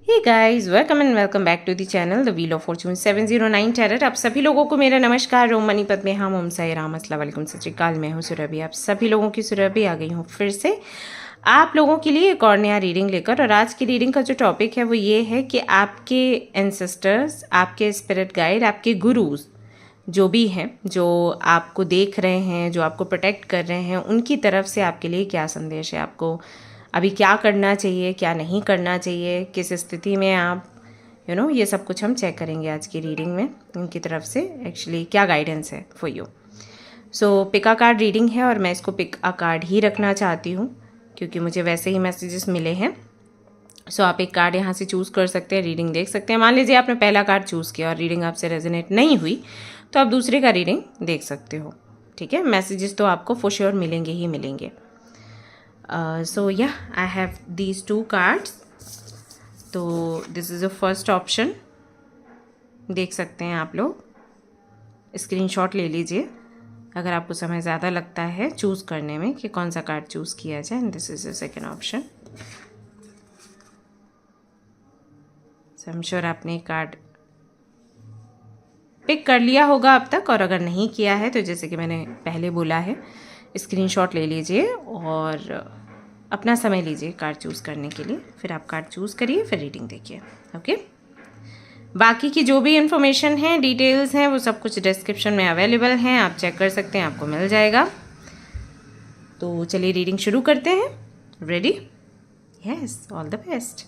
Hey guys, welcome and welcome back to the channel the wheel of fortune 709 tarot. आप सभी लोगों को मेरा नमस्कार। ओम मनीपत में हम ओम साई राम अस्सलाम वालेकुम सत श्री अकाल। मैं हूँ सुरभि, आप सभी लोगों की सुरभि आ गई हूँ फिर से आप लोगों के लिए एक और नया रीडिंग लेकर। और आज की रीडिंग का जो टॉपिक है वो ये है कि आपके एंसेस्टर्स, आपके स्पिरिट गाइड, आपके गुरुज जो भी हैं, जो आपको देख रहे हैं, जो आपको प्रोटेक्ट कर रहे हैं, उनकी तरफ से आपके लिए क्या संदेश है। आपको अभी क्या करना चाहिए, क्या नहीं करना चाहिए, किस स्थिति में आप ये सब कुछ हम चेक करेंगे आज की रीडिंग में। उनकी तरफ से एक्चुअली क्या गाइडेंस है for you. So pick a card reading है और मैं इसको पिक अ कार्ड ही रखना चाहती हूँ क्योंकि मुझे वैसे ही मैसेजेस मिले हैं। सो आप एक कार्ड यहाँ से चूज़ कर सकते हैं, रीडिंग देख सकते हैं। मान लीजिए आपने पहला कार्ड चूज़ किया और रीडिंग आपसे रेजोनेट नहीं हुई तो आप दूसरे का रीडिंग देख सकते हो। ठीक है, मैसेजेस तो आपको फॉर श्योर मिलेंगे ही मिलेंगे। So yeah, I have these two cards. तो this is a first option, देख सकते हैं आप लोग। स्क्रीनशॉट ले लीजिए अगर आपको समय ज़्यादा लगता है चूज़ करने में कि कौन सा कार्ड चूज़ किया जाए। And this is a second option. So I am sure आपने कार्ड पिक कर लिया होगा अब तक, और अगर नहीं किया है तो जैसे कि मैंने पहले बोला है, स्क्रीनशॉट ले लीजिए और अपना समय लीजिए कार्ड चूज़ करने के लिए। फिर आप कार्ड चूज़ करिए, फिर रीडिंग देखिए। ओके, बाकी की जो भी इन्फॉर्मेशन है, डिटेल्स हैं, वो सब कुछ डिस्क्रिप्शन में अवेलेबल हैं, आप चेक कर सकते हैं, आपको मिल जाएगा। तो चलिए रीडिंग शुरू करते हैं। Ready? Yes, all the best.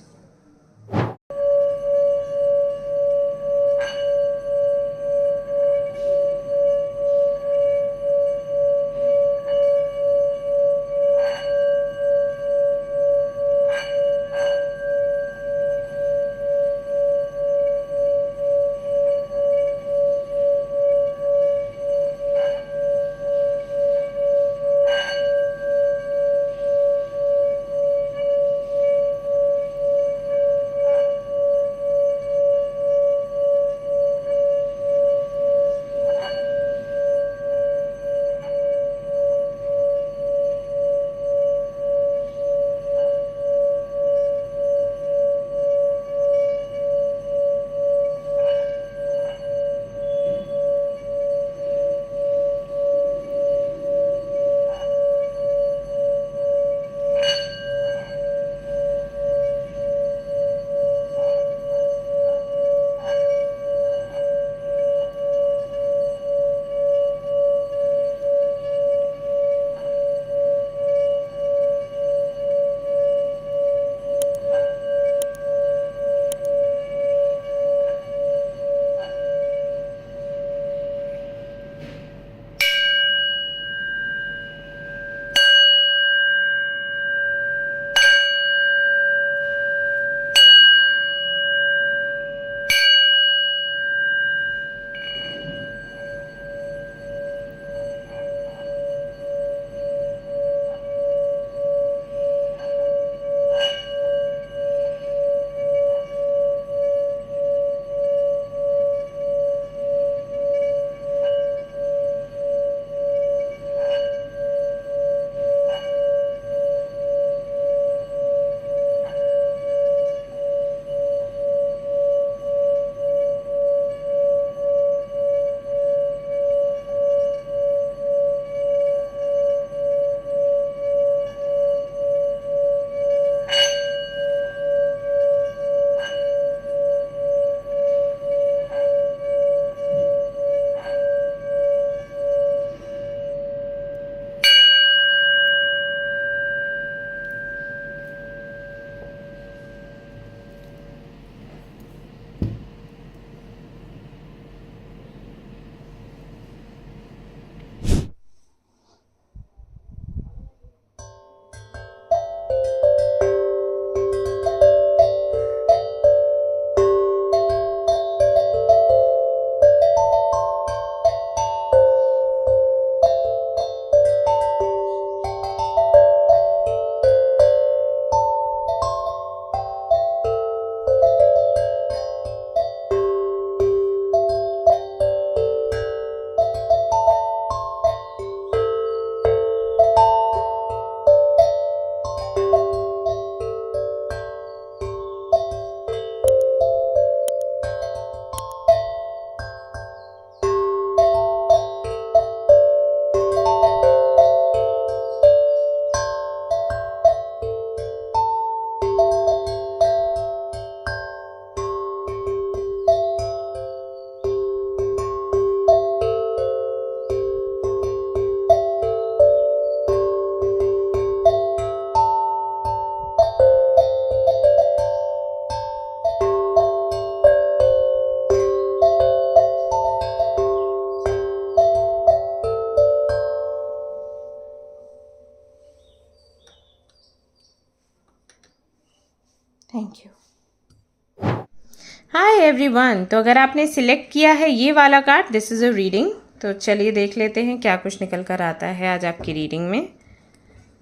Hi everyone, तो अगर आपने सिलेक्ट किया है ये वाला card, this is a reading, तो चलिए देख लेते हैं क्या कुछ निकल कर आता है आज आपकी रीडिंग में।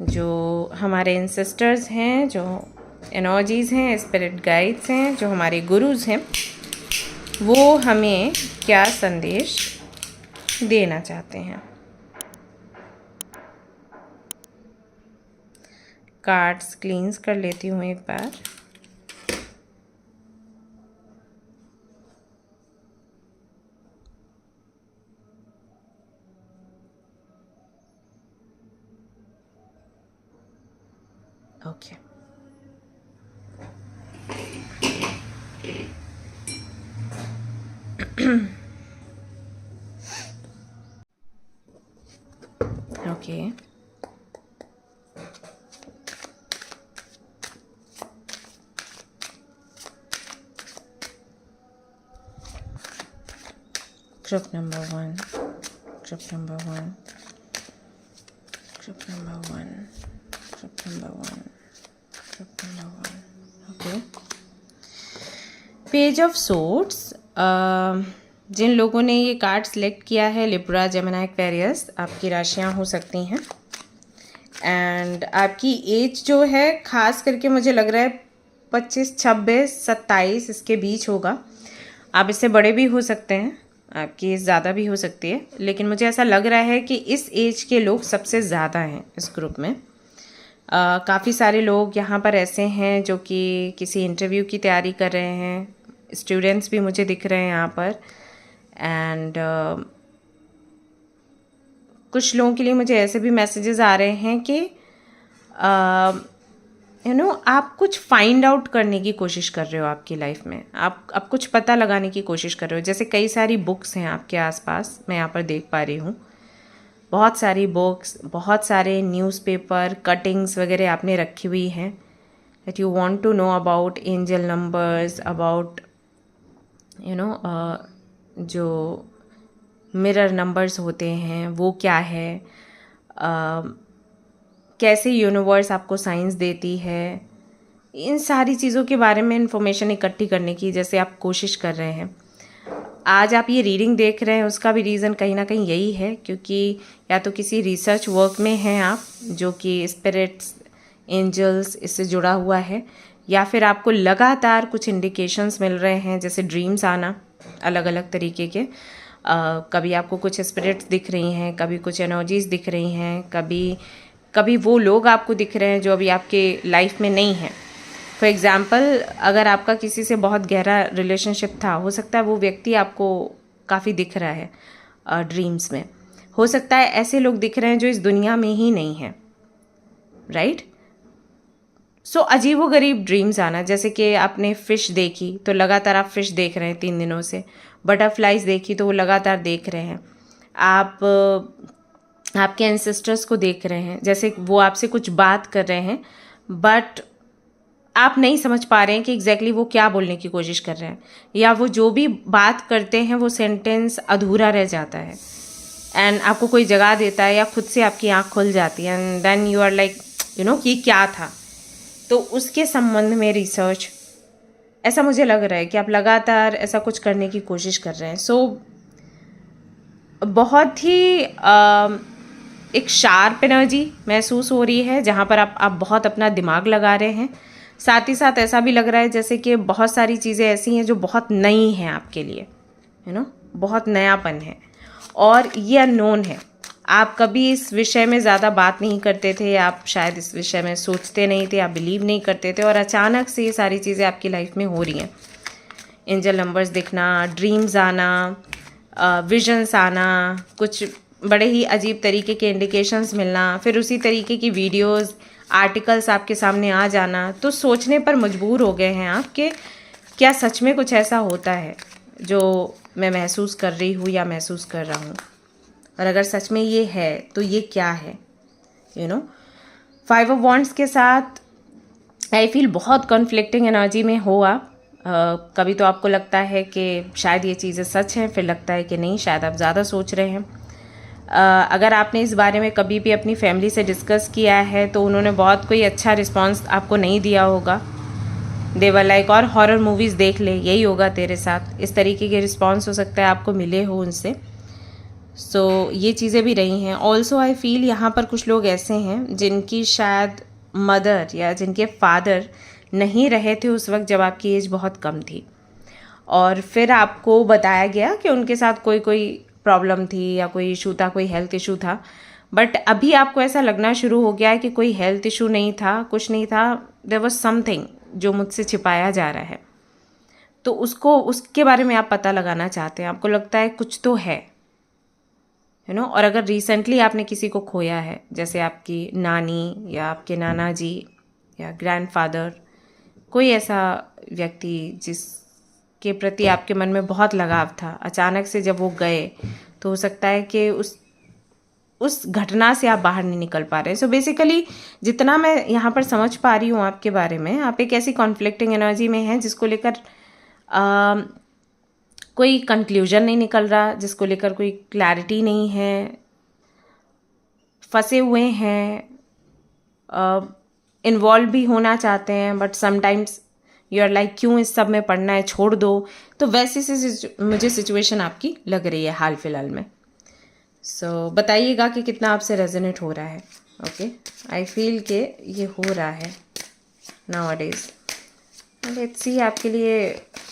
जो हमारे एंसेस्टर्स हैं, जो एनर्जीज़ हैं, स्पिरिट गाइड्स हैं, जो हमारे गुरुज हैं, वो हमें क्या संदेश देना चाहते हैं। कार्ड्स क्लींस कर लेती हूँ एक बार। Okay okay Group number 1, group number 1, group number 1, group number 1, group number 1. Okay. Page of Swords. जिन लोगों ने ये कार्ड सेलेक्ट किया है, लिब्रा, जेमिनी, एक्वेरियस, आपकी राशियाँ हो सकती हैं। एंड आपकी एज जो है, ख़ास करके मुझे लग रहा है 25, 26, 27 इसके बीच होगा। आप इससे बड़े भी हो सकते हैं, आपकी एज ज़्यादा भी हो सकती है, लेकिन मुझे ऐसा लग रहा है कि इस एज के लोग सबसे ज़्यादा हैं इस ग्रुप में। काफ़ी सारे लोग यहाँ पर ऐसे हैं जो कि किसी इंटरव्यू की तैयारी कर रहे हैं, स्टूडेंट्स भी मुझे दिख रहे हैं यहाँ पर। एंड कुछ लोगों के लिए मुझे ऐसे भी मैसेजेस आ रहे हैं कि आप कुछ फाइंड आउट करने की कोशिश कर रहे हो आपकी लाइफ में। आप कुछ पता लगाने की कोशिश कर रहे हो। जैसे कई सारी बुक्स हैं आपके आसपास, मैं यहाँ पर देख पा रही हूँ। बहुत सारी बुक्स, बहुत सारे न्यूज़पेपर कटिंग्स वगैरह आपने रखी हुई हैं, that you want to know about angel numbers, about जो मिरर नंबर्स होते हैं वो क्या है, कैसे यूनिवर्स आपको साइंस देती है, इन सारी चीज़ों के बारे में इंफॉर्मेशन इकट्ठी करने की जैसे आप कोशिश कर रहे हैं। आज आप ये रीडिंग देख रहे हैं, उसका भी रीज़न कहीं ना कहीं यही है, क्योंकि या तो किसी रिसर्च वर्क में हैं आप, जो कि स्पिरिट्स, एंजल्स इससे जुड़ा हुआ है, या फिर आपको लगातार कुछ इंडिकेशंस मिल रहे हैं, जैसे ड्रीम्स आना अलग अलग तरीके के। कभी आपको कुछ स्पिरिट्स दिख रही हैं, कभी कुछ एनर्जीज़ दिख रही हैं, कभी वो लोग आपको दिख रहे हैं जो अभी आपके लाइफ में नहीं हैं। फॉर एग्ज़ाम्पल, अगर आपका किसी से बहुत गहरा रिलेशनशिप था, हो सकता है वो व्यक्ति आपको काफ़ी दिख रहा है ड्रीम्स में। हो सकता है ऐसे लोग दिख रहे हैं जो इस दुनिया में ही नहीं हैं, राइट। सो अजीबोगरीब ड्रीम्स आना, जैसे कि आपने फ़िश देखी तो लगातार आप फ़िश देख रहे हैं 3 दिनों से, बटरफ्लाइज देखी तो वो लगातार देख रहे हैं, आप आपके एंसेस्टर्स को देख रहे हैं, जैसे वो आपसे कुछ बात कर रहे हैं बट आप नहीं समझ पा रहे हैं कि एग्जैक्टली वो क्या बोलने की कोशिश कर रहे हैं, या वो जो भी बात करते हैं वो सेंटेंस अधूरा रह जाता है। एंड आपको कोई जगा देता है या खुद से आपकी आँख खुल जाती है, and then you are like कि क्या था। तो उसके संबंध में रिसर्च, ऐसा मुझे लग रहा है कि आप लगातार ऐसा कुछ करने की कोशिश कर रहे हैं। सो बहुत ही एक शार्प एनर्जी महसूस हो रही है, जहाँ पर आप बहुत अपना दिमाग लगा रहे हैं। साथ ही साथ ऐसा भी लग रहा है जैसे कि बहुत सारी चीज़ें ऐसी हैं जो बहुत नई हैं आपके लिए, बहुत नयापन है और ये अननोन है। आप कभी इस विषय में ज़्यादा बात नहीं करते थे, आप शायद इस विषय में सोचते नहीं थे, आप बिलीव नहीं करते थे, और अचानक से ये सारी चीज़ें आपकी लाइफ में हो रही हैं। एंजल नंबर्स दिखना, ड्रीम्स आना, विजन्स आना, कुछ बड़े ही अजीब तरीके के इंडिकेशंस मिलना, फिर उसी तरीके की वीडियोस, आर्टिकल्स आपके सामने आ जाना, तो सोचने पर मजबूर हो गए हैं आप कि क्या सच में कुछ ऐसा होता है जो मैं महसूस कर रही हूँ या महसूस कर रहा हूँ, और अगर सच में ये है तो ये क्या है। 5 ऑफ वॉन्ड्स के साथ आई फील बहुत कॉन्फ्लिक्टिंग एनर्जी में हो आप। कभी तो आपको लगता है कि शायद ये चीज़ें सच हैं, फिर लगता है कि नहीं, शायद आप ज़्यादा सोच रहे हैं। अगर आपने इस बारे में कभी भी अपनी फैमिली से डिस्कस किया है तो उन्होंने बहुत कोई अच्छा रिस्पांस आपको नहीं दिया होगा। दे वर लाइक और हॉरर मूवीज़ देख ले, यही होगा तेरे साथ, इस तरीके के रिस्पॉन्स हो सकता है आपको मिले हो उनसे। सो ये चीज़ें भी रही हैं। ऑल्सो आई फील यहाँ पर कुछ लोग ऐसे हैं जिनकी शायद मदर या जिनके फादर नहीं रहे थे उस वक्त जब आपकी एज बहुत कम थी, और फिर आपको बताया गया कि उनके साथ कोई कोई प्रॉब्लम थी या कोई इशू था, कोई हेल्थ इशू था, बट अभी आपको ऐसा लगना शुरू हो गया है कि कोई हेल्थ इशू नहीं था, कुछ नहीं था, देयर वाज समथिंग जो मुझसे छिपाया जा रहा है। तो उसके बारे में आप पता लगाना चाहते हैं, आपको लगता है कुछ तो है, यू नो। और अगर रिसेंटली आपने किसी को खोया है, जैसे आपकी नानी या आपके नाना जी या ग्रैंडफादर, कोई ऐसा व्यक्ति जिसके प्रति आपके मन में बहुत लगाव था, अचानक से जब वो गए तो हो सकता है कि उस घटना से आप बाहर नहीं निकल पा रहे। सो बेसिकली जितना मैं यहाँ पर समझ पा रही हूँ आपके बारे में, आप एक ऐसी कॉन्फ्लिक्टिंग एनर्जी में हैं जिसको लेकर कोई कंक्लूजन नहीं निकल रहा, जिसको लेकर कोई क्लैरिटी नहीं है, फंसे हुए हैं, इन्वॉल्व भी होना चाहते हैं, but sometimes you are like क्यों इस सब में पढ़ना है, छोड़ दो। तो वैसी सी मुझे सिचुएशन आपकी लग रही है हाल फिलहाल में। सो बताइएगा कि कितना आपसे रेजोनेट हो रहा है। ओके, आई फील के ये हो रहा है नाउ अडेज। लेट्स सी आपके लिए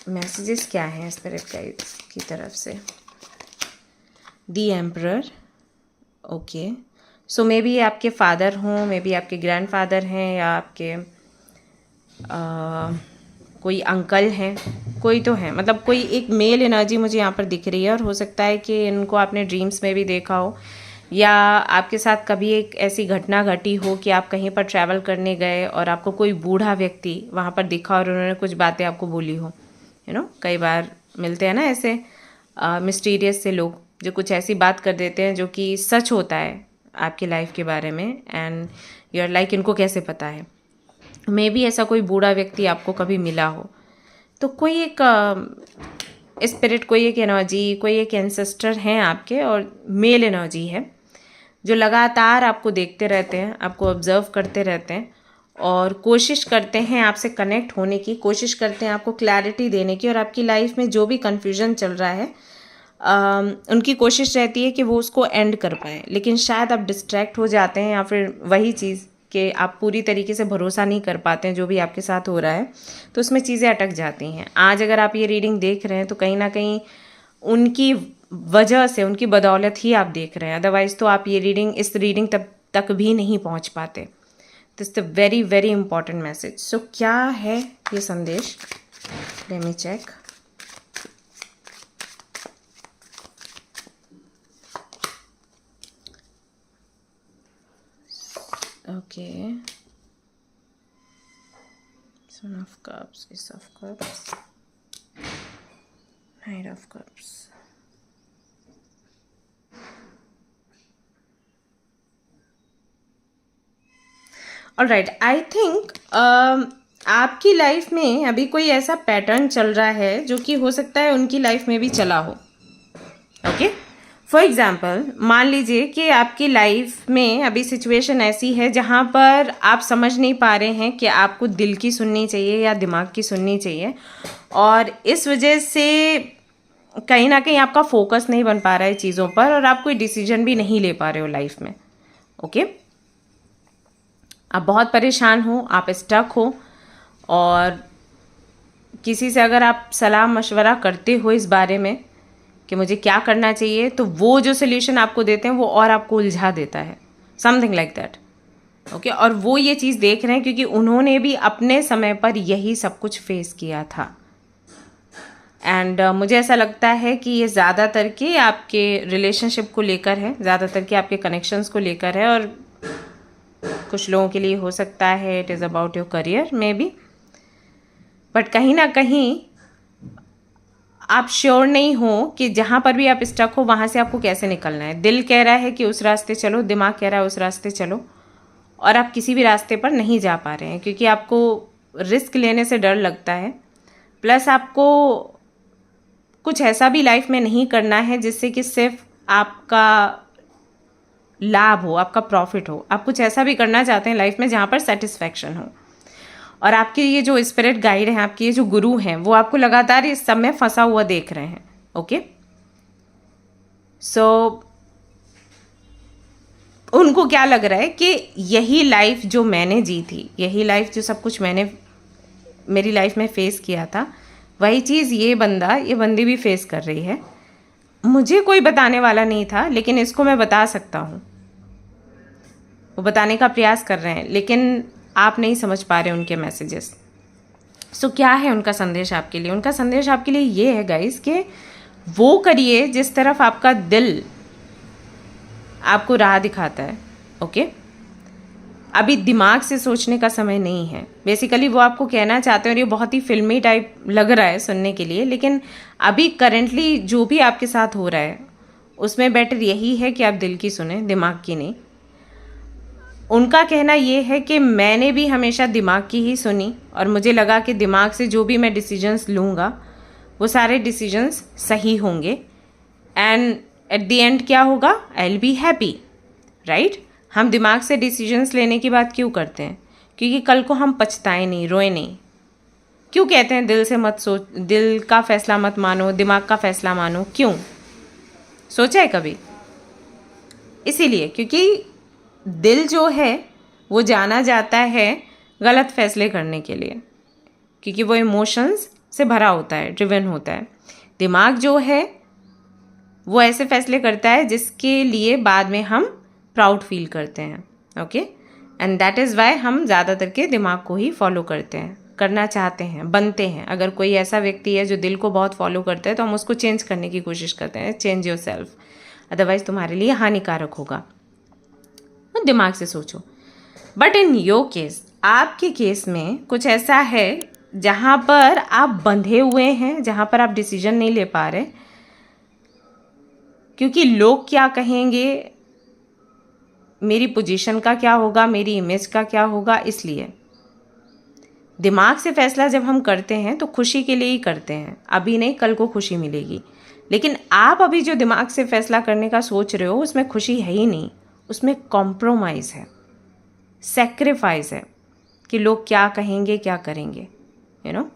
मैसेजेस क्या हैं स्पिरिट गाइड्स की तरफ से। The emperor, okay. So may be आपके फादर हों, मे बी आपके ग्रैंडफादर हैं, या आपके कोई अंकल हैं, कोई तो है, मतलब कोई एक मेल एनर्जी मुझे यहाँ पर दिख रही है। और हो सकता है कि इनको आपने ड्रीम्स में भी देखा हो, या आपके साथ कभी एक ऐसी घटना घटी हो कि आप कहीं पर ट्रैवल करने गए और आपको कोई बूढ़ा व्यक्ति वहाँ पर दिखा और उन्होंने कुछ बातें आपको बोली हो। यू नो, कई बार मिलते हैं ना ऐसे मिस्टीरियस से लोग जो कुछ ऐसी बात कर देते हैं जो कि सच होता है आपकी लाइफ के बारे में, एंड यू आर लाइक इनको कैसे पता है। मे बी ऐसा कोई बूढ़ा व्यक्ति आपको कभी मिला हो। तो कोई एक स्पिरिट, कोई एक एनर्जी, कोई एक एंसेस्टर हैं आपके, और मेल एनर्जी है जो लगातार आपको देखते रहते हैं, आपको ऑब्जर्व करते रहते हैं और कोशिश करते हैं आपसे कनेक्ट होने की, कोशिश करते हैं आपको क्लैरिटी देने की, और आपकी लाइफ में जो भी कन्फ्यूजन चल रहा है उनकी कोशिश रहती है कि वो उसको एंड कर पाएँ। लेकिन शायद आप डिस्ट्रैक्ट हो जाते हैं, या फिर वही चीज़ कि आप पूरी तरीके से भरोसा नहीं कर पाते हैं जो भी आपके साथ हो रहा है, तो उसमें चीज़ें अटक जाती हैं। आज अगर आप ये रीडिंग देख रहे हैं तो कहीं ना कहीं उनकी वजह से, उनकी बदौलत ही आप देख रहे हैं, अदरवाइज़ तो आप इस रीडिंग तक भी नहीं पहुंच पाते। This the very very important message. सो क्या है ये संदेश? Let me check. Okay. Son of Cups, Ace of Cups, Knight of Cups. Alright, I think आपकी लाइफ में अभी कोई ऐसा पैटर्न चल रहा है जो कि हो सकता है उनकी लाइफ में भी चला हो। ओके, फॉर एग्जाम्पल मान लीजिए कि आपकी लाइफ में अभी सिचुएशन ऐसी है जहाँ पर आप समझ नहीं पा रहे हैं कि आपको दिल की सुननी चाहिए या दिमाग की सुननी चाहिए, और इस वजह से कहीं ना कहीं आपका फोकस नहीं बन पा रहा है चीज़ों पर, और आप कोई डिसीजन भी नहीं ले पा रहे हो लाइफ में। ओके, आप बहुत परेशान हो, आप स्टक हो, और किसी से अगर आप सलाह मशवरा करते हो इस बारे में कि मुझे क्या करना चाहिए, तो वो जो सोल्यूशन आपको देते हैं वो और आपको उलझा देता है, समथिंग लाइक दैट। ओके, और वो ये चीज़ देख रहे हैं क्योंकि उन्होंने भी अपने समय पर यही सब कुछ फेस किया था। एंड मुझे ऐसा लगता है कि ये ज़्यादातर के आपके रिलेशनशिप को लेकर है, ज़्यादातर के आपके कनेक्शंस को लेकर है, और कुछ लोगों के लिए हो सकता है it is about your career may be, but कहीं ना कहीं आप श्योर नहीं हो कि जहाँ पर भी आप स्टक हो वहाँ से आपको कैसे निकलना है। दिल कह रहा है कि उस रास्ते चलो, दिमाग कह रहा है उस रास्ते चलो, और आप किसी भी रास्ते पर नहीं जा पा रहे हैं क्योंकि आपको रिस्क लेने से डर लगता है, प्लस आपको कुछ ऐसा भी लाइफ में नहीं करना है जिससे कि सिर्फ आपका लाभ हो, आपका प्रॉफिट हो। आप कुछ ऐसा भी करना चाहते हैं लाइफ में जहाँ पर सेटिस्फैक्शन हो। और आपके ये जो स्पिरिट गाइड हैं, आपके ये जो गुरु हैं, वो आपको लगातार इस सब में फंसा हुआ देख रहे हैं। ओके, सो उनको क्या लग रहा है कि यही लाइफ जो मैंने जी थी, यही लाइफ जो सब कुछ मैंने मेरी लाइफ में फेस किया था, वही चीज़ ये बंदी भी फेस कर रही है। मुझे कोई बताने वाला नहीं था, लेकिन इसको मैं बता सकता हूँ। वो बताने का प्रयास कर रहे हैं, लेकिन आप नहीं समझ पा रहे उनके मैसेजेस। सो क्या है उनका संदेश आपके लिए? उनका संदेश आपके लिए ये है गाइस कि वो करिए जिस तरफ आपका दिल आपको राह दिखाता है। ओके, अभी दिमाग से सोचने का समय नहीं है। बेसिकली वो आपको कहना चाहते हैं, और ये बहुत ही फिल्मी टाइप लग रहा है सुनने के लिए, लेकिन अभी करेंटली जो भी आपके साथ हो रहा है उसमें बेटर यही है कि आप दिल की सुने, दिमाग की नहीं। उनका कहना ये है कि मैंने भी हमेशा दिमाग की ही सुनी, और मुझे लगा कि दिमाग से जो भी मैं डिसीजंस लूँगा वो सारे डिसीजंस सही होंगे, एंड एट द एंड क्या होगा, I will be happy, right. हम दिमाग से डिसीजंस लेने की बात क्यों करते हैं? क्योंकि कल को हम पछताएं नहीं, रोए नहीं। क्यों कहते हैं दिल से मत सोच, दिल का फैसला मत मानो, दिमाग का फैसला मानो? क्यों सोचा है कभी? इसीलिए क्योंकि दिल जो है वो जाना जाता है गलत फैसले करने के लिए, क्योंकि वो इमोशंस से भरा होता है, ड्रिवन होता है। दिमाग जो है वो ऐसे फैसले करता है जिसके लिए बाद में हम प्राउड फील करते हैं। Okay, and that is why हम ज़्यादातर के दिमाग को ही फॉलो करते हैं, करना चाहते हैं, बनते हैं। अगर कोई ऐसा व्यक्ति है जो दिल को बहुत फॉलो करता है तो हम उसको चेंज करने की कोशिश करते हैं। चेंज योर सेल्फ, अदरवाइज तुम्हारे लिए हानिकारक होगा। तो दिमाग से सोचो। बट इन योर केस, आपके केस में कुछ ऐसा है जहाँ पर आप बंधे हुए हैं, जहाँ पर आप डिसीजन नहीं ले पा रहे, क्योंकि लोग क्या कहेंगे, मेरी पोजीशन का क्या होगा, मेरी इमेज का क्या होगा। इसलिए दिमाग से फैसला जब हम करते हैं तो खुशी के लिए ही करते हैं, अभी नहीं कल को खुशी मिलेगी। लेकिन आप अभी जो दिमाग से फैसला करने का सोच रहे हो उसमें खुशी है ही नहीं, उसमें कॉम्प्रोमाइज़ है, सेक्रीफाइस है कि लोग क्या कहेंगे, क्या करेंगे। You know,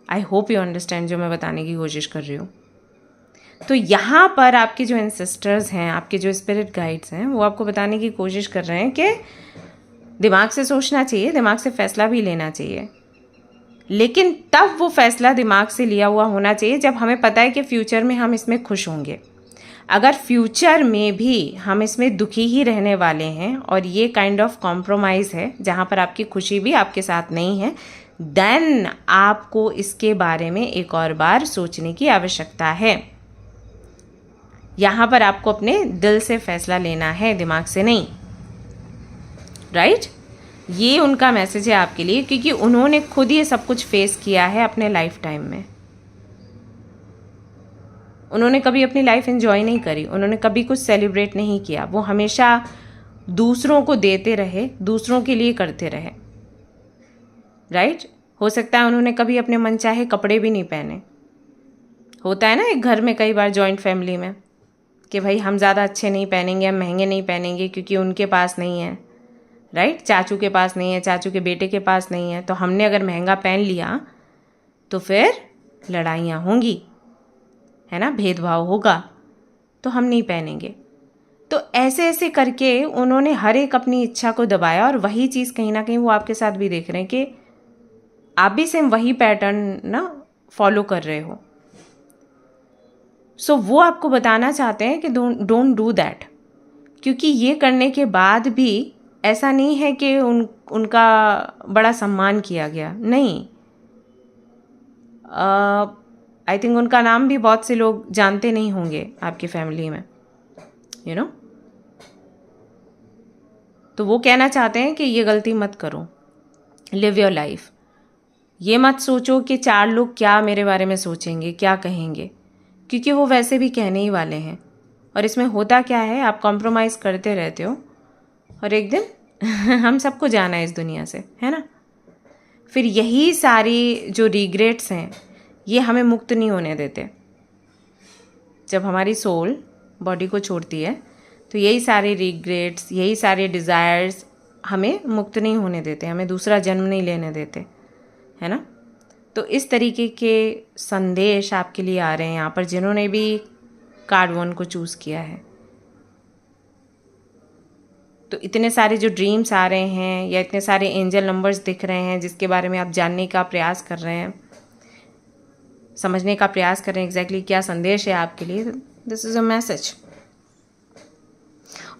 I hope you understand जो मैं बताने की कोशिश कर रही हूँ। तो यहाँ पर आपके जो एंसेस्टर्स हैं, आपके जो स्पिरिट गाइड्स हैं, वो आपको बताने की कोशिश कर रहे हैं कि दिमाग से सोचना चाहिए, दिमाग से फैसला भी लेना चाहिए, लेकिन तब वो फैसला दिमाग से लिया हुआ होना चाहिए जब हमें पता है कि फ्यूचर में हम इसमें खुश होंगे। अगर फ्यूचर में भी हम इसमें दुखी ही रहने वाले हैं और ये काइंड ऑफ कॉम्प्रोमाइज़ है जहाँ पर आपकी खुशी भी आपके साथ नहीं है, देन आपको इसके बारे में एक और बार सोचने की आवश्यकता है। यहाँ पर आपको अपने दिल से फैसला लेना है, दिमाग से नहीं, राइट। ये उनका मैसेज है आपके लिए, क्योंकि उन्होंने खुद ये सब कुछ फेस किया है अपने लाइफ टाइम में। उन्होंने कभी अपनी लाइफ एंजॉय नहीं करी, उन्होंने कभी कुछ सेलिब्रेट नहीं किया, वो हमेशा दूसरों को देते रहे, दूसरों के लिए करते रहे, राइट। हो सकता है उन्होंने कभी अपने मनचाहे कपड़े भी नहीं पहने। होता है ना एक घर में कई बार जॉइंट फैमिली में कि भाई हम ज़्यादा अच्छे नहीं पहनेंगे, हम महंगे नहीं पहनेंगे क्योंकि उनके पास नहीं है, राइट। चाचू के पास नहीं है, चाचू के बेटे के पास नहीं है, तो हमने अगर महंगा पहन लिया तो फिर लड़ाइयाँ होंगी, है ना, भेदभाव होगा, तो हम नहीं पहनेंगे। तो ऐसे ऐसे करके उन्होंने हर एक अपनी इच्छा को दबाया, और वही चीज़ कहीं ना कहीं वो आपके साथ भी देख रहे हैं कि आप भी सेम वही पैटर्न ना फॉलो कर रहे हो। सो वो आपको बताना चाहते हैं कि डोंट डू दैट, क्योंकि ये करने के बाद भी ऐसा नहीं है कि उनका बड़ा सम्मान किया गया, नहीं। आई थिंक उनका नाम भी बहुत से लोग जानते नहीं होंगे आपकी फैमिली में, यू नो। तो वो कहना चाहते हैं कि ये गलती मत करो, लिव योर लाइफ। ये मत सोचो कि 4 लोग क्या मेरे बारे में सोचेंगे, क्या कहेंगे, क्योंकि वो वैसे भी कहने ही वाले हैं। और इसमें होता क्या है, आप कॉम्प्रोमाइज़ करते रहते हो और एक दिन हम सबको जाना है इस दुनिया से, है ना। फिर यही सारी जो रिग्रेट्स हैं ये हमें मुक्त नहीं होने देते। जब हमारी सोल बॉडी को छोड़ती है तो यही सारे रिग्रेट्स, यही सारे डिज़ायर्स हमें मुक्त नहीं होने देते, हमें दूसरा जन्म नहीं लेने देते, है ना। तो इस तरीके के संदेश आपके लिए आ रहे हैं यहाँ पर, जिन्होंने भी कार्ड 1 को चूज़ किया है। तो इतने सारे जो ड्रीम्स आ रहे हैं या इतने सारे एंजल नंबर्स दिख रहे हैं जिसके बारे में आप जानने का प्रयास कर रहे हैं, समझने का प्रयास कर रहे हैं एग्जैक्टली क्या संदेश है आपके लिए, this is a message.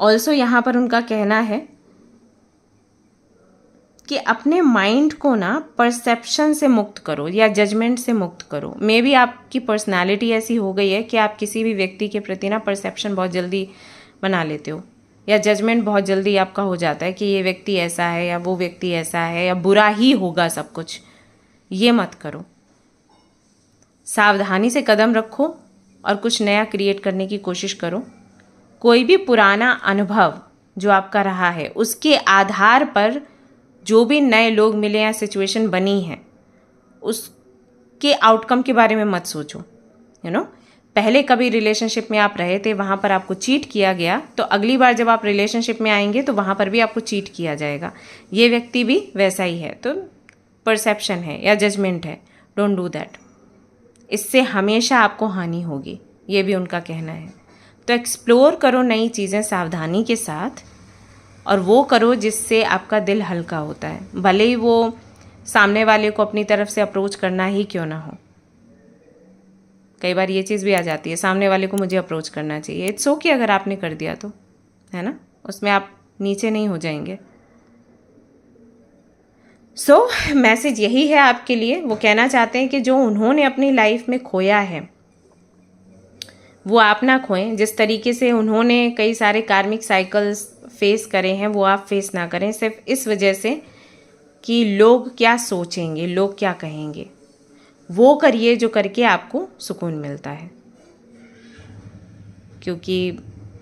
Also यहाँ पर उनका कहना है कि अपने माइंड को ना परसेप्शन से मुक्त करो या जजमेंट से मुक्त करो। मे बी आपकी पर्सनालिटी ऐसी हो गई है कि आप किसी भी व्यक्ति के प्रति ना परसेप्शन बहुत जल्दी बना लेते हो, या जजमेंट बहुत जल्दी आपका हो जाता है कि ये व्यक्ति ऐसा है या वो व्यक्ति ऐसा है या बुरा ही होगा सब कुछ। ये मत करो, सावधानी से कदम रखो और कुछ नया क्रिएट करने की कोशिश करो। कोई भी पुराना अनुभव जो आपका रहा है उसके आधार पर जो भी नए लोग मिले या सिचुएशन बनी है उसके आउटकम के बारे में मत सोचो। यू नो, पहले कभी रिलेशनशिप में आप रहे थे, वहाँ पर आपको चीट किया गया, तो अगली बार जब आप रिलेशनशिप में आएंगे तो वहाँ पर भी आपको चीट किया जाएगा। ये व्यक्ति भी वैसा ही है, तो परसेप्शन है या जजमेंट है, डोंट डू दैट। इससे हमेशा आपको हानि होगी, ये भी उनका कहना है। तो एक्सप्लोर करो नई चीज़ें सावधानी के साथ, और वो करो जिससे आपका दिल हल्का होता है, भले ही वो सामने वाले को अपनी तरफ से अप्रोच करना ही क्यों ना हो। कई बार ये चीज़ भी आ जाती है, सामने वाले को मुझे अप्रोच करना चाहिए। इट्स ओके अगर आपने कर दिया तो, है ना, उसमें आप नीचे नहीं हो जाएंगे। सो मैसेज यही है आपके लिए। वो कहना चाहते हैं कि जो उन्होंने अपनी लाइफ में खोया है वो आप ना खोएं। जिस तरीके से उन्होंने कई सारे कार्मिक साइकिल्स फेस करे हैं वो आप फेस ना करें, सिर्फ इस वजह से कि लोग क्या सोचेंगे, लोग क्या कहेंगे। वो करिए जो करके आपको सुकून मिलता है, क्योंकि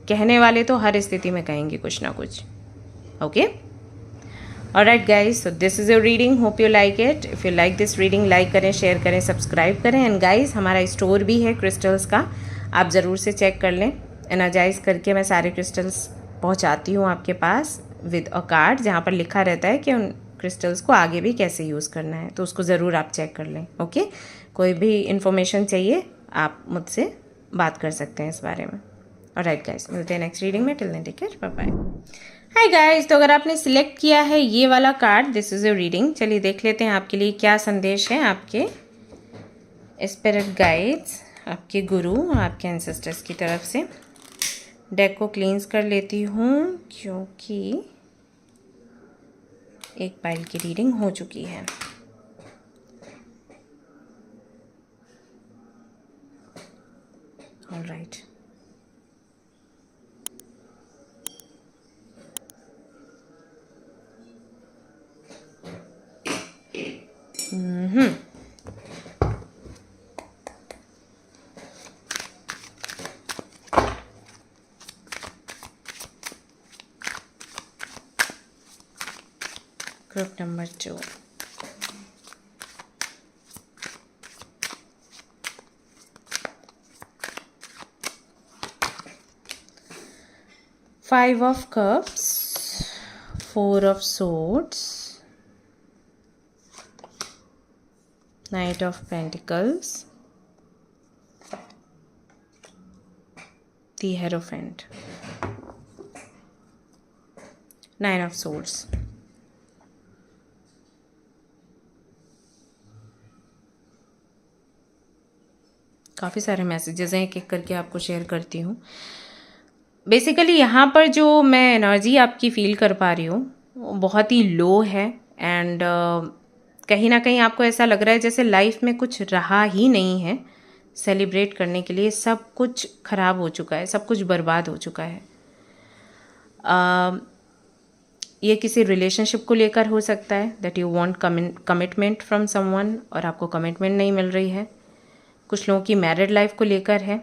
कहने वाले तो हर स्थिति में कहेंगे कुछ ना कुछ। Okay, alright guys, so this is your reading, hope you like it. If you like this reading, like करें, शेयर करें, सब्सक्राइब करें। एंड गाइज, हमारा स्टोर भी है क्रिस्टल्स का, आप ज़रूर से चेक कर लें। एनर्जाइज करके मैं सारे क्रिस्टल्स पहुंचाती हूं आपके पास विद अ कार्ड, जहां पर लिखा रहता है कि उन क्रिस्टल्स को आगे भी कैसे यूज़ करना है, तो उसको ज़रूर आप चेक कर लें। ओके, कोई भी इन्फॉर्मेशन चाहिए आप मुझसे बात कर सकते हैं इस बारे में। ऑलराइट गाइस, मिलते हैं नेक्स्ट रीडिंग में। Till then take care, bye bye. Hi guys, तो अगर आपने सिलेक्ट किया है ये वाला card, this is your reading. चलिए देख लेते हैं आपके लिए क्या संदेश है आपके स्पिरिट गाइड्स, आपके गुरु, आपके एंसेस्टर्स की तरफ से। डेक को क्लींस कर लेती हूँ क्योंकि एक पाइल की रीडिंग हो चुकी है। Alright, group number 2, Five of Cups, Four of Swords, Knight of Pentacles, the Hierophant, Nine of Swords। काफ़ी सारे मैसेजेस हैं, एक एक करके आपको शेयर करती हूँ। बेसिकली यहाँ पर जो मैं एनर्जी आपकी फील कर पा रही हूँ वो बहुत ही लो है। एंड कहीं ना कहीं आपको ऐसा लग रहा है जैसे लाइफ में कुछ रहा ही नहीं है सेलिब्रेट करने के लिए। सब कुछ ख़राब हो चुका है, सब कुछ बर्बाद हो चुका है। ये किसी रिलेशनशिप को लेकर हो सकता है, that you want commitment from someone और आपको कमिटमेंट नहीं मिल रही है। कुछ लोगों की मैरिड लाइफ को लेकर है,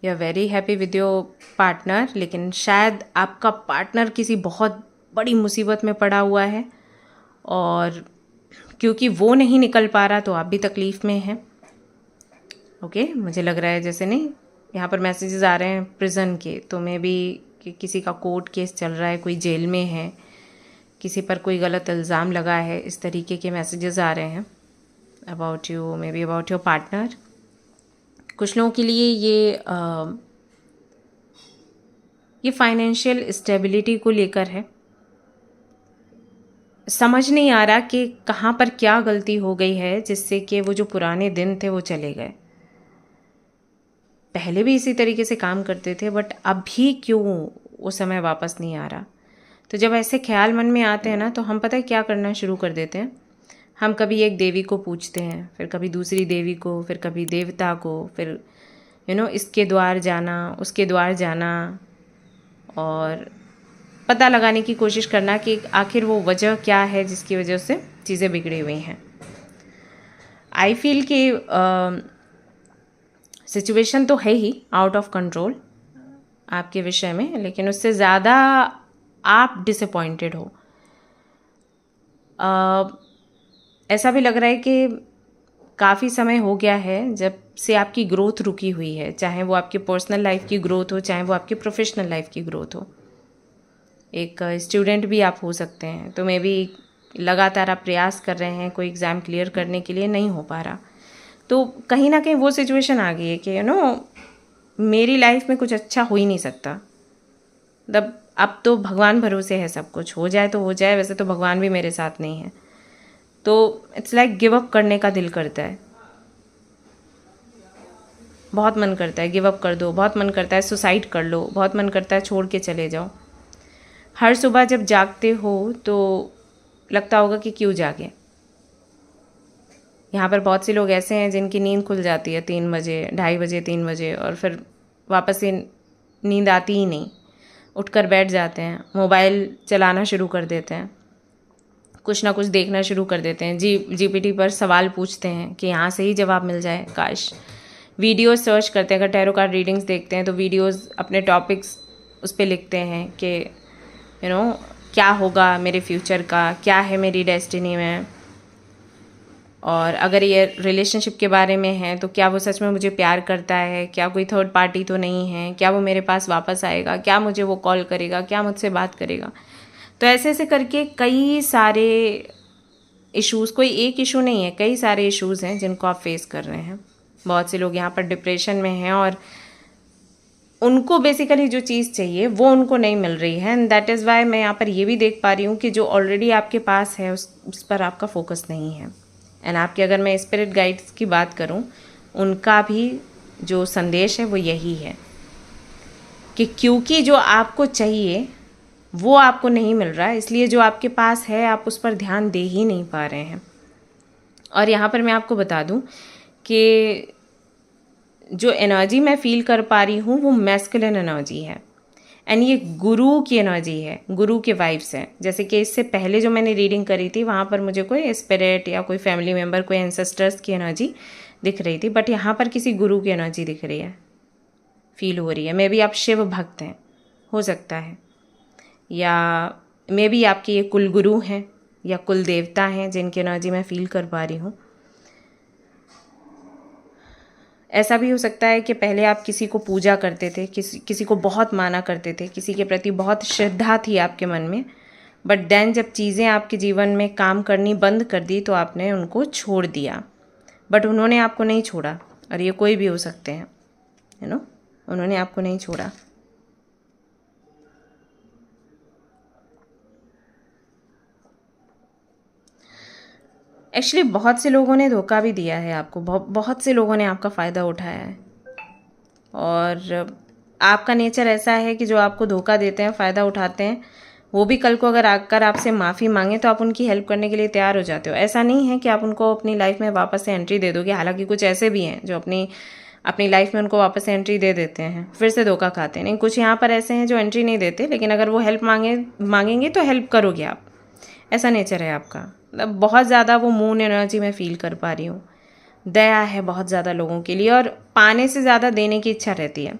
you are very happy with your partner, लेकिन शायद आपका पार्टनर किसी बहुत बड़ी मुसीबत में पड़ा हुआ है और क्योंकि वो नहीं निकल पा रहा तो आप भी तकलीफ़ में हैं। ओके, मुझे लग रहा है जैसे नहीं, यहाँ पर मैसेजेस आ रहे हैं प्रिजन के, तो मे बी कि किसी का कोर्ट केस चल रहा है, कोई जेल में है किसी पर कोई गलत इल्ज़ाम लगा है, इस तरीके के मैसेजेस आ रहे हैं about you, may be about your partner. कुछ लोगों के लिए ये फाइनेंशियल स्टेबिलिटी को लेकर है। समझ नहीं आ रहा कि कहाँ पर क्या गलती हो गई है जिससे कि वो जो पुराने दिन थे वो चले गए। पहले भी इसी तरीके से काम करते थे, बट अभी क्यों वो समय वापस नहीं आ रहा। तो जब ऐसे ख्याल मन में आते हैं ना, तो हम पता है क्या करना शुरू कर देते हैं। हम कभी एक देवी को पूछते हैं, फिर कभी दूसरी देवी को, फिर कभी देवता को, फिर इसके द्वार जाना, उसके द्वार जाना, और पता लगाने की कोशिश करना कि आखिर वो वजह क्या है जिसकी वजह से चीज़ें बिगड़ी हुई हैं। आई फील कि सिचुएशन तो है ही आउट ऑफ कंट्रोल आपके विषय में, लेकिन उससे ज़्यादा आप डिसअपॉइंटेड हो। ऐसा भी लग रहा है कि काफ़ी समय हो गया है जब से आपकी ग्रोथ रुकी हुई है, चाहे वो आपकी पर्सनल लाइफ की ग्रोथ हो, चाहे वो आपकी प्रोफेशनल लाइफ की ग्रोथ हो। एक स्टूडेंट भी आप हो सकते हैं, तो मे बी लगातार आप प्रयास कर रहे हैं कोई एग्ज़ाम क्लियर करने के लिए, नहीं हो पा रहा। तो कहीं ना कहीं वो सिचुएशन आ गई है कि मेरी लाइफ में कुछ अच्छा हो ही नहीं सकता। मतलब अब तो भगवान भरोसे है, सब कुछ हो जाए तो हो जाए। वैसे तो भगवान भी मेरे साथ नहीं है, तो इट्स लाइक गिव अप करने का दिल करता है। बहुत मन करता है गिव अप कर दो, बहुत मन करता है सुसाइड कर लो, बहुत मन करता है छोड़ के चले जाओ। हर सुबह जब जागते हो तो लगता होगा कि क्यों जागे। यहाँ पर बहुत से लोग ऐसे हैं जिनकी नींद खुल जाती है 3 बजे, 2:30 बजे, 3 बजे, और फिर वापस से नींद आती ही नहीं। उठकर बैठ जाते हैं, मोबाइल चलाना शुरू कर देते हैं, कुछ ना कुछ देखना शुरू कर देते हैं, जीपीटी पर सवाल पूछते हैं कि यहाँ से ही जवाब मिल जाए काश। वीडियोस सर्च करते हैं, अगर टैरो कार्ड रीडिंग्स देखते हैं तो वीडियोस अपने टॉपिक्स उस पर लिखते हैं कि क्या होगा मेरे फ्यूचर का, क्या है मेरी डेस्टिनी में, और अगर ये रिलेशनशिप के बारे में है तो क्या वो सच में मुझे प्यार करता है, क्या कोई थर्ड पार्टी तो नहीं है, क्या वो मेरे पास वापस आएगा, क्या मुझे वो कॉल करेगा, क्या मुझसे बात करेगा। तो ऐसे ऐसे करके कई सारे इश्यूज़, कोई एक इशू नहीं है, कई सारे इश्यूज़ हैं जिनको आप फेस कर रहे हैं। बहुत से लोग यहाँ पर डिप्रेशन में हैं और उनको बेसिकली जो चीज़ चाहिए वो उनको नहीं मिल रही है, एंड दैट इज़ वाई मैं यहाँ पर ये भी देख पा रही हूँ कि जो ऑलरेडी आपके पास है उस पर आपका फोकस नहीं है। एंड आपके, अगर मैं स्पिरिट गाइड्स की बात करूं, उनका भी जो संदेश है वो यही है कि क्योंकि जो आपको चाहिए वो आपको नहीं मिल रहा है, इसलिए जो आपके पास है आप उस पर ध्यान दे ही नहीं पा रहे हैं। और यहाँ पर मैं आपको बता दूं कि जो एनर्जी मैं फील कर पा रही हूँ वो मैस्कुलिन एनर्जी है, एंड ये गुरु की एनर्जी है, गुरु के वाइब्स हैं। जैसे कि इससे पहले जो मैंने रीडिंग करी थी वहाँ पर मुझे कोई स्पिरिट या कोई फैमिली मेम्बर, कोई एंसेस्टर्स की एनर्जी दिख रही थी, बट यहाँ पर किसी गुरु की एनर्जी दिख रही है, फील हो रही है। मे बी आप शिव भक्त हैं, हो सकता है, या मे बी आपके ये कुल गुरु हैं या कुल देवता हैं जिनकी एनर्जी मैं फील कर पा रही हूँ। ऐसा भी हो सकता है कि पहले आप किसी को पूजा करते थे, किसी को बहुत माना करते थे, किसी के प्रति बहुत श्रद्धा थी आपके मन में, बट देन जब चीज़ें आपके जीवन में काम करनी बंद कर दी तो आपने उनको छोड़ दिया, बट उन्होंने आपको नहीं छोड़ा। और ये कोई भी हो सकते हैं, उन्होंने आपको नहीं छोड़ा। एक्चुअली बहुत से लोगों ने धोखा भी दिया है आपको, बहुत से लोगों ने आपका फ़ायदा उठाया है, और आपका नेचर ऐसा है कि जो आपको धोखा देते हैं, फ़ायदा उठाते हैं, वो भी कल को अगर आकर आपसे माफ़ी मांगे तो आप उनकी हेल्प करने के लिए तैयार हो जाते हो। ऐसा नहीं है कि आप उनको अपनी लाइफ में वापस से एंट्री दे दोगे। हालांकि कुछ ऐसे भी हैं जो अपनी लाइफ में उनको वापस से एंट्री दे देते हैं, फिर से धोखा खाते हैं। नहीं, कुछ यहाँ पर ऐसे हैं जो एंट्री नहीं देते, लेकिन अगर वो हेल्प मांगेंगे तो हेल्प करोगे आप। ऐसा नेचर है आपका। मतलब बहुत ज़्यादा वो मून एनर्जी मैं फील कर पा रही हूँ। दया है बहुत ज़्यादा लोगों के लिए, और पाने से ज़्यादा देने की इच्छा रहती है।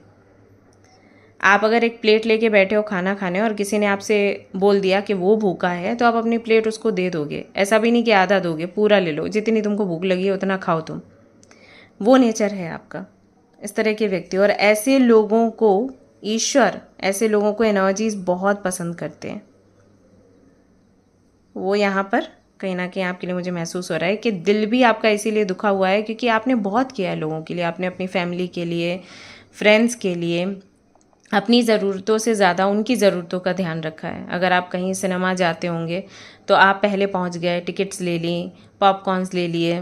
आप अगर एक प्लेट लेके बैठे हो खाना खाने और किसी ने आपसे बोल दिया कि वो भूखा है, तो आप अपनी प्लेट उसको दे दोगे। ऐसा भी नहीं कि आधा दोगे, पूरा ले लो, जितनी तुमको भूख लगी है उतना खाओ तुम। वो नेचर है आपका, इस तरह के व्यक्ति। और ऐसे लोगों को ईश्वर, ऐसे लोगों को एनर्जीज बहुत पसंद करते हैं। वो यहाँ पर कहीं ना कहीं आपके लिए मुझे महसूस हो रहा है कि दिल भी आपका इसीलिए दुखा हुआ है क्योंकि आपने बहुत किया है लोगों के लिए, आपने अपनी फैमिली के लिए, फ्रेंड्स के लिए, अपनी ज़रूरतों से ज़्यादा उनकी ज़रूरतों का ध्यान रखा है। अगर आप कहीं सिनेमा जाते होंगे तो आप पहले पहुंच गए, टिकट्स ले ली, पॉपकॉर्न्स ले लिए,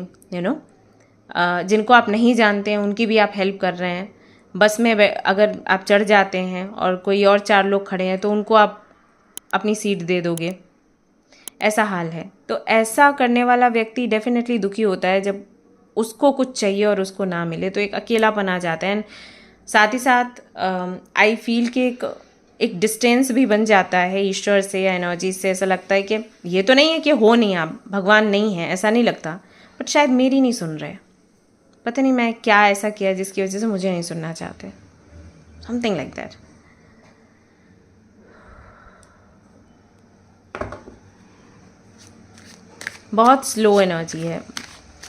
जिनको आप नहीं जानते हैं उनकी भी आप हेल्प कर रहे हैं। बस में अगर आप चढ़ जाते हैं और कोई और 4 लोग खड़े हैं तो उनको आप अपनी सीट दे दोगे, ऐसा हाल है। तो ऐसा करने वाला व्यक्ति डेफिनेटली दुखी होता है जब उसको कुछ चाहिए और उसको ना मिले, तो एक अकेलापन आ जाता है। साथ ही साथ आई फील कि एक डिस्टेंस भी बन जाता है ईश्वर से या एनर्जी से। ऐसा लगता है कि ये तो नहीं है कि हो नहीं, आप भगवान नहीं है, ऐसा नहीं लगता, बट शायद मेरी नहीं सुन रहे, पता नहीं मैं क्या ऐसा किया जिसकी वजह से मुझे नहीं सुनना चाहते, समथिंग लाइक दैट। बहुत स्लो एनर्जी है,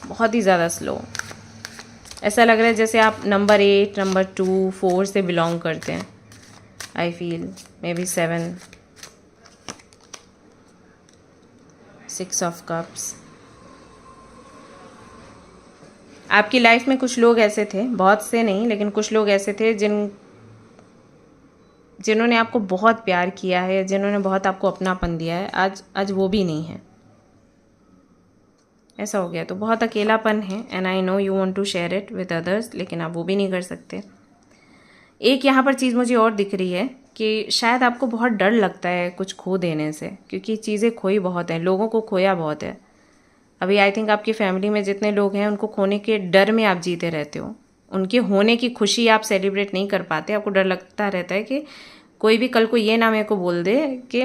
बहुत ही ज़्यादा स्लो। ऐसा लग रहा है जैसे आप नंबर 8, नंबर 2, 4 से बिलोंग करते हैं। I feel may be 7, 6 of cups. आपकी लाइफ में कुछ लोग ऐसे थे, बहुत से नहीं लेकिन कुछ लोग ऐसे थे जिन्होंने आपको बहुत प्यार किया है, जिन्होंने बहुत आपको अपनापन दिया है, आज वो भी नहीं है। ऐसा हो गया तो बहुत अकेलापन है। And I know you want to share it with others, लेकिन आप वो भी नहीं कर सकते। एक यहाँ पर चीज़ मुझे और दिख रही है कि शायद आपको बहुत डर लगता है कुछ खो देने से, क्योंकि चीज़ें खोई बहुत हैं, लोगों को खोया बहुत है। अभी आई थिंक आपकी फैमिली में जितने लोग हैं उनको खोने के डर में आप जीते रहते हो, उनके होने की खुशी आप सेलिब्रेट नहीं कर पाते। आपको डर लगता रहता है कि कोई भी कल को ये ना मेरे को बोल दे कि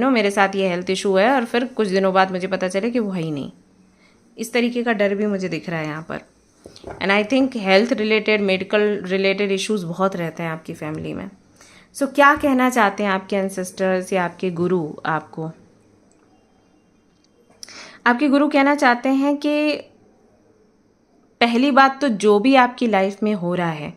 मेरे साथ ये हेल्थ इशू है और फिर कुछ दिनों बाद मुझे पता चले कि वो है ही नहीं। इस तरीके का डर भी मुझे दिख रहा है यहाँ पर। And I think health related, medical related issues बहुत रहते हैं आपकी फैमिली में। सो क्या कहना चाहते हैं आपके एंसेस्टर्स या आपके गुरु आपको? आपके गुरु कहना चाहते हैं कि पहली बात तो जो भी आपकी लाइफ में हो रहा है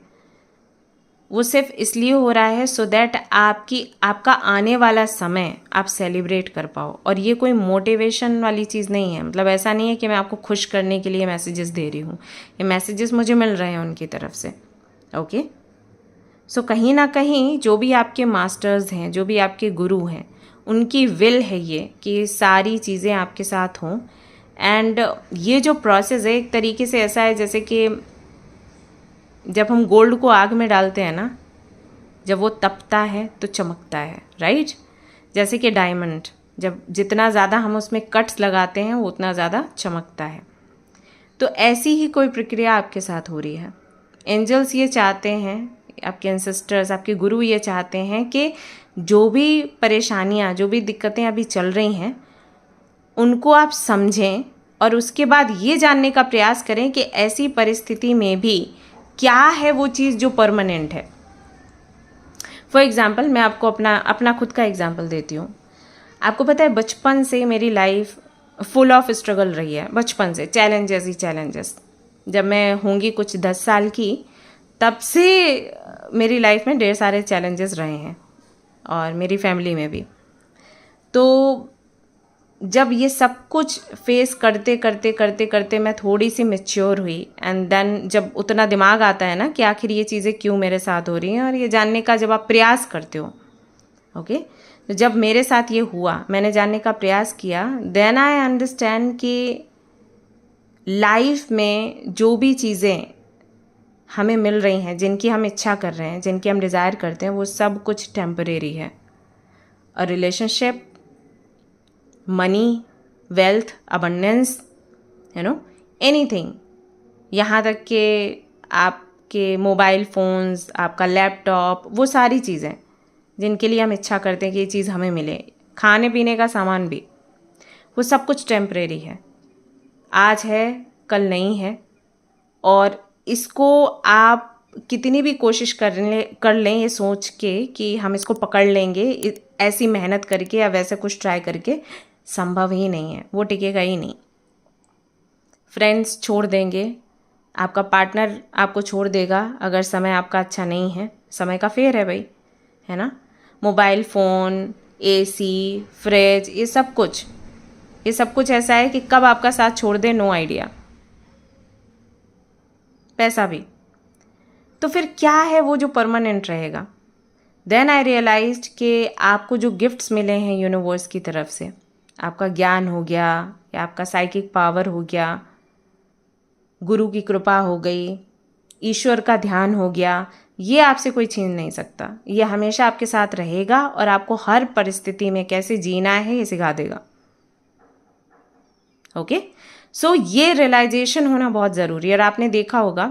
वो सिर्फ इसलिए हो रहा है सो दैट आपका आने वाला समय आप सेलिब्रेट कर पाओ। और ये कोई मोटिवेशन वाली चीज़ नहीं है, मतलब ऐसा नहीं है कि मैं आपको खुश करने के लिए मैसेजेस दे रही हूँ, ये मैसेजेस मुझे मिल रहे हैं उनकी तरफ से। ओके, सो कहीं ना कहीं जो भी आपके मास्टर्स हैं, जो भी आपके गुरु हैं, उनकी विल है ये कि सारी चीज़ें आपके साथ हों। एंड ये जो प्रोसेस है एक तरीके से ऐसा है जैसे कि जब हम गोल्ड को आग में डालते हैं ना, जब वो तपता है तो चमकता है, राइट? जैसे कि डायमंड, जब जितना ज़्यादा हम उसमें कट्स लगाते हैं वो उतना ज़्यादा चमकता है। तो ऐसी ही कोई प्रक्रिया आपके साथ हो रही है। एंजल्स ये चाहते हैं, आपके एंसेस्टर्स, आपके गुरु ये चाहते हैं कि जो भी परेशानियाँ, जो भी दिक्कतें अभी चल रही हैं उनको आप समझें और उसके बाद ये जानने का प्रयास करें कि ऐसी परिस्थिति में भी क्या है वो चीज़ जो परमानेंट है। फॉर एग्ज़ाम्पल मैं आपको अपना खुद का एग्ज़ाम्पल देती हूँ। आपको पता है बचपन से मेरी लाइफ फुल ऑफ स्ट्रगल रही है, बचपन से चैलेंजेस ही चैलेंजेस। जब मैं होंगी कुछ 10 साल की तब से मेरी लाइफ में ढेर सारे चैलेंजेस रहे हैं और मेरी फैमिली में भी। तो जब ये सब कुछ फेस करते करते करते करते मैं थोड़ी सी मैच्योर हुई, एंड देन जब उतना दिमाग आता है ना कि आखिर ये चीज़ें क्यों मेरे साथ हो रही हैं और ये जानने का जब आप प्रयास करते हो, ओके, तो जब मेरे साथ ये हुआ, मैंने जानने का प्रयास किया, देन आई अंडरस्टैंड कि लाइफ में जो भी चीज़ें हमें मिल रही हैं, जिनकी हम इच्छा कर रहे हैं, जिनकी हम डिज़ायर करते हैं, वो सब कुछ टेम्परेरी है। A relationship, money, wealth, abundance, anything, यहाँ तक कि आपके मोबाइल फ़ोन्स, आपका लैपटॉप, वो सारी चीज़ें जिनके लिए हम इच्छा करते हैं कि ये चीज़ हमें मिले, खाने पीने का सामान भी, वो सब कुछ टेम्परेरी है। आज है, कल नहीं है। और इसको आप कितनी भी कोशिश कर लें ये सोच के कि हम इसको पकड़ लेंगे, ऐसी मेहनत करके या वैसे कुछ ट्राई करके, संभव ही नहीं है, वो टिकेगा ही नहीं। फ्रेंड्स छोड़ देंगे, आपका पार्टनर आपको छोड़ देगा अगर समय आपका अच्छा नहीं है। समय का फेर है भाई, है ना? मोबाइल फ़ोन, एसी, फ्रिज, ये सब कुछ ये सब कुछ ऐसा है कि कब आपका साथ छोड़ दे, नो आइडिया। पैसा भी। तो फिर क्या है वो जो परमानेंट रहेगा? देन आई रियलाइज्ड कि आपको जो गिफ्ट्स मिले हैं यूनिवर्स की तरफ से, आपका ज्ञान हो गया या आपका साइकिक पावर हो गया, गुरु की कृपा हो गई, ईश्वर का ध्यान हो गया, ये आपसे कोई छीन नहीं सकता। ये हमेशा आपके साथ रहेगा और आपको हर परिस्थिति में कैसे जीना है ये सिखा देगा। ओके, सो ये रियलाइजेशन होना बहुत ज़रूरी है। और आपने देखा होगा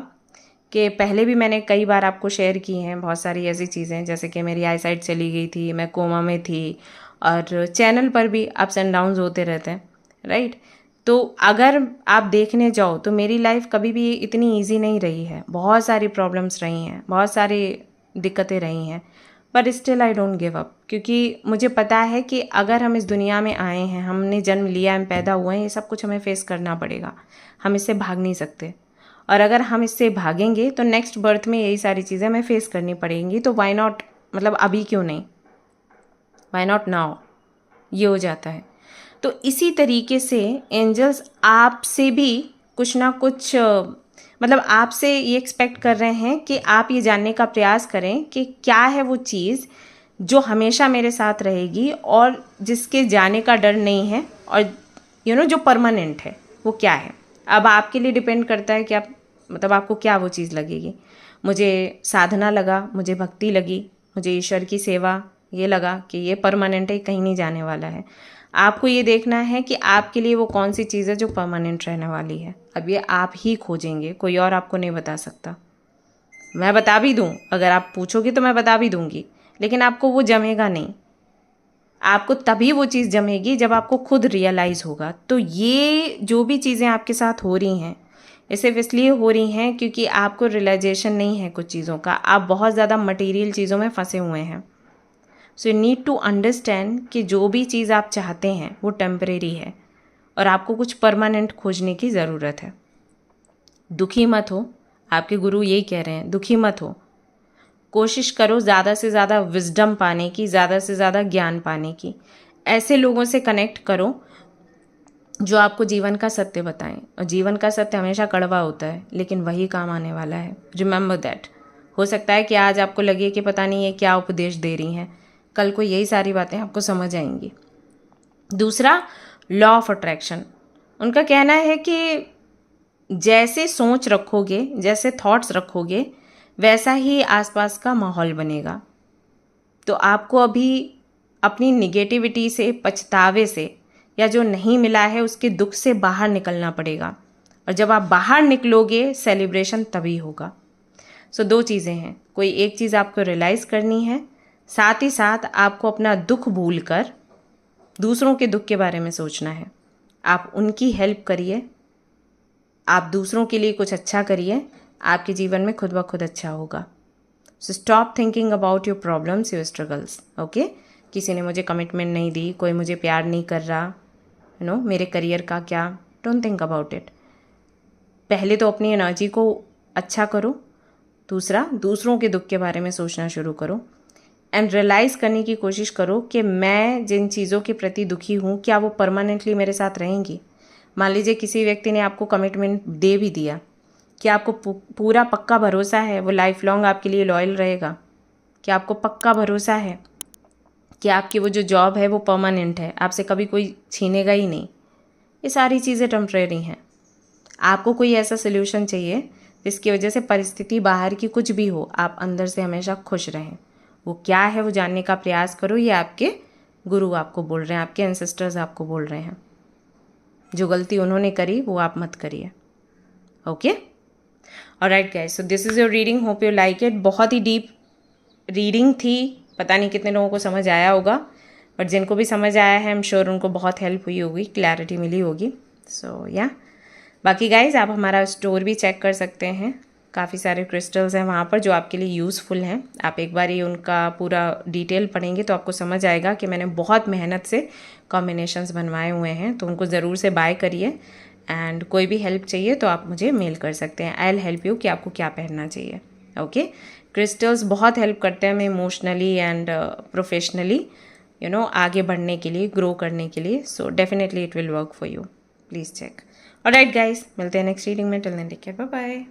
कि पहले भी मैंने कई बार आपको शेयर की हैं बहुत सारी ऐसी चीज़ें, जैसे कि मेरी आई साइट चली गई थी, मैं कोमा में थी, और चैनल पर भी अप्स एंड डाउन्स होते रहते हैं, राइट। तो अगर आप देखने जाओ तो मेरी लाइफ कभी भी इतनी इजी नहीं रही है, बहुत सारी प्रॉब्लम्स रही हैं, बहुत सारी दिक्कतें रही हैं, पर still I don't give up, क्योंकि मुझे पता है कि अगर हम इस दुनिया में आए हैं, हमने जन्म लिया, हम पैदा हुए हैं, ये सब कुछ हमें फेस करना पड़ेगा, हम इससे भाग नहीं सकते। और अगर हम इससे भागेंगे तो नेक्स्ट बर्थ में यही सारी चीज़ें हमें फेस करनी पड़ेंगी। तो वाई नॉट, मतलब अभी क्यों नहीं, वाई नॉट नाउ, ये हो जाता है। तो इसी तरीके से एंजल्स आपसे भी कुछ ना कुछ मतलब आपसे ये एक्सपेक्ट कर रहे हैं कि आप ये जानने का प्रयास करें कि क्या है वो चीज़ जो हमेशा मेरे साथ रहेगी और जिसके जाने का डर नहीं है, और जो परमानेंट है वो क्या है। अब आपके लिए डिपेंड करता है कि आप, मतलब आपको क्या वो चीज़ लगेगी। मुझे साधना लगा, मुझे भक्ति लगी, मुझे ईश्वर की सेवा ये लगा कि ये परमानेंट है, कहीं नहीं जाने वाला है। आपको ये देखना है कि आपके लिए वो कौन सी चीज़ है जो परमानेंट रहने वाली है। अब ये आप ही खोजेंगे, कोई और आपको नहीं बता सकता। मैं बता भी दूँ, अगर आप पूछोगे तो मैं बता भी दूँगी, लेकिन आपको वो जमेगा नहीं। आपको तभी वो चीज़ जमेगी जब आपको खुद रियलाइज़ होगा। तो ये जो भी चीज़ें आपके साथ हो रही हैं, ये सिर्फ इसलिए हो रही हैं क्योंकि आपको रियलाइजेशन नहीं है कुछ चीज़ों का। आप बहुत ज़्यादा मटेरियल चीज़ों में फंसे हुए हैं। So you need to understand कि जो भी चीज़ आप चाहते हैं वो टेम्परेरी है और आपको कुछ परमानेंट खोजने की ज़रूरत है। दुखी मत हो, आपके गुरु यही कह रहे हैं, दुखी मत हो। कोशिश करो ज़्यादा से ज़्यादा विजडम पाने की, ज़्यादा से ज़्यादा ज्ञान पाने की। ऐसे लोगों से कनेक्ट करो जो आपको जीवन का सत्य बताएं, और जीवन का सत्य हमेशा कड़वा होता है, लेकिन वही काम आने वाला है। Remember that. हो सकता है कि आज आपको लगे कि पता नहीं ये क्या उपदेश दे रही हैं, कल को यही सारी बातें आपको समझ आएंगी। दूसरा, लॉ ऑफ अट्रैक्शन। उनका कहना है कि जैसे सोच रखोगे, जैसे थॉट्स रखोगे, वैसा ही आसपास का माहौल बनेगा। तो आपको अभी अपनी निगेटिविटी से, पछतावे से, या जो नहीं मिला है उसके दुख से बाहर निकलना पड़ेगा। और जब आप बाहर निकलोगे, सेलिब्रेशन तभी होगा। सो दो चीज़ें हैं, कोई एक चीज़ आपको रियलाइज़ करनी है, साथ ही साथ आपको अपना दुख भूलकर दूसरों के दुख के बारे में सोचना है। आप उनकी हेल्प करिए, आप दूसरों के लिए कुछ अच्छा करिए, आपके जीवन में खुद ब खुद अच्छा होगा। So stop thinking about your problems, your struggles. Okay, किसी ने मुझे कमिटमेंट नहीं दी, कोई मुझे प्यार नहीं कर रहा, मेरे करियर का क्या, डोंट थिंक अबाउट इट। पहले तो अपनी एनर्जी को अच्छा करो, दूसरा दूसरों के दुख के बारे में सोचना शुरू करो, एंड रियलाइज़ करने की कोशिश करो कि मैं जिन चीज़ों के प्रति दुखी हूँ, क्या वो परमानेंटली मेरे साथ रहेंगी। मान लीजिए किसी व्यक्ति ने आपको कमिटमेंट दे भी दिया, क्या आपको पूरा पक्का भरोसा है वो लाइफ लॉन्ग आपके लिए लॉयल रहेगा? क्या आपको पक्का भरोसा है कि आपकी वो जो जॉब है वो परमानेंट है, आपसे कभी कोई छीनेगा ही नहीं? ये सारी चीज़ें टेम्परेरी हैं। आपको कोई ऐसा सोल्यूशन चाहिए जिसकी वजह से परिस्थिति बाहर की कुछ भी हो, आप अंदर से हमेशा खुश रहें। वो क्या है वो जानने का प्रयास करो। ये आपके गुरु आपको बोल रहे हैं, आपके एंसेस्टर्स आपको बोल रहे हैं। जो गलती उन्होंने करी वो आप मत करिए। Okay, alright guys, so this is your reading, hope you like it. बहुत ही डीप रीडिंग थी, पता नहीं कितने लोगों को समझ आया होगा, बट जिनको भी समझ आया है आई एम श्योर उनको बहुत हेल्प हुई होगी, क्लैरिटी मिली होगी। सो या बाकी गाइज, आप हमारा स्टोर भी चेक कर सकते हैं, काफ़ी सारे क्रिस्टल्स हैं वहाँ पर जो आपके लिए यूज़फुल हैं। आप एक बार ये उनका पूरा डिटेल पढ़ेंगे तो आपको समझ आएगा कि मैंने बहुत मेहनत से कॉम्बिनेशंस बनवाए हुए हैं, तो उनको ज़रूर से बाय करिए। एंड कोई भी हेल्प चाहिए तो आप मुझे मेल कर सकते हैं, आई विल हेल्प यू कि आपको क्या पहनना चाहिए। ओके, क्रिस्टल्स बहुत हेल्प करते हैं हमें इमोशनली एंड प्रोफेशनली। आगे बढ़ने के लिए, ग्रो करने के लिए. So definitely it will work for you. Please check. Alright guys, मिलते हैं नेक्स्ट रीडिंग में. Till then take care, bye bye.